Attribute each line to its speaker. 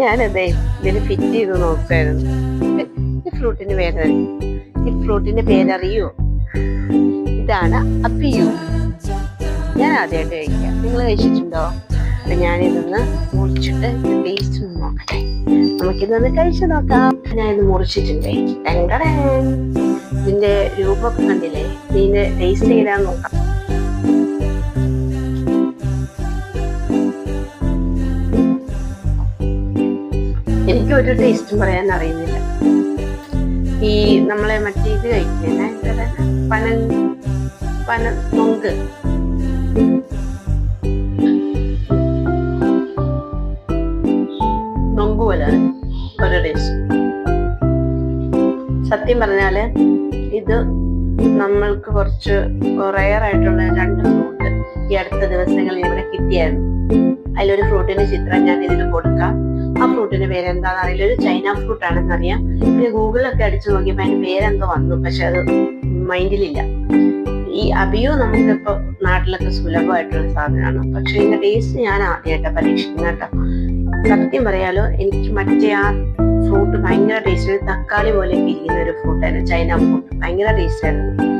Speaker 1: ഞാനതേ ഇതിന് ഫിറ്റ് ചെയ്ത് നോക്കായിരുന്നു. ഈ ഫ്രൂട്ടിന്റെ പേരറിയോ? ഇതാണ് അപ്പിയു. ഞാൻ ആദ്യമായിട്ട് കഴിക്കാം. നിങ്ങൾ കഴിച്ചിട്ടുണ്ടോ? അപ്പൊ ഞാനിതൊന്ന് മുറിച്ചിട്ട് ടേസ്റ്റ് നോക്കട്ടെ. നമുക്കിതൊന്ന് കഴിച്ചു നോക്കാം. ഞാനിത് മുറിച്ചിട്ടുണ്ടേ. ഇതിന്റെ രൂപമൊക്കെ കണ്ടില്ലേ? ഇതിന്റെ ടേസ്റ്റ് ചെയ്താൽ നോക്കാം. എനിക്ക് ഒരു ടേസ്റ്റും പറയാൻ അറിയുന്നില്ല. ഈ നമ്മളെ മറ്റേ ഇത് കഴിക്കുന്നേ പന നൊങ്ക്, നൊങ്ക് പോലെ ഒരു ടേസ്റ്റ്. സത്യം പറഞ്ഞാല് ഇത് നമ്മൾക്ക് കുറച്ച് റയർ ആയിട്ടുള്ള 2 ഫ്രൂട്ട് ഈ അടുത്ത ദിവസങ്ങളിൽ ഇവിടെ കിട്ടിയായിരുന്നു. അതിലൊരു ഫ്രൂട്ടിന്റെ ചിത്രം ഞാൻ ഇതിൽ കൊടുക്കാം. ആ ഫ്രൂട്ടിന്റെ പേരെന്താന്ന് അറിയില്ല. ഒരു ചൈന ഫ്രൂട്ട് ആണെന്ന് അറിയാം. പിന്നെ ഗൂഗിളിലൊക്കെ അടിച്ചു നോക്കിയപ്പോ അതിന്റെ പേരെന്തോ വന്നു, പക്ഷെ അത് മൈൻഡിലില്ല. ഈ അബിയോ നമുക്കിപ്പോ നാട്ടിലൊക്കെ സുലഭമായിട്ടുള്ള സാധനമാണ്. പക്ഷെ ഇതിന്റെ ടേസ്റ്റ് ഞാൻ ആദ്യമായിട്ടാ പരീക്ഷിക്കുന്ന കേട്ടോ. സത്യം പറയാലോ, എനിക്ക് മറ്റേ ആ ഫ്രൂട്ട് ഭയങ്കര ടേസ്റ്റ്. തക്കാളി പോലെ ഇരിക്കുന്ന ഒരു ഫ്രൂട്ടായിരുന്നു ചൈന ഫ്രൂട്ട്. ഭയങ്കര ടേസ്റ്റ് ആയിരുന്നു.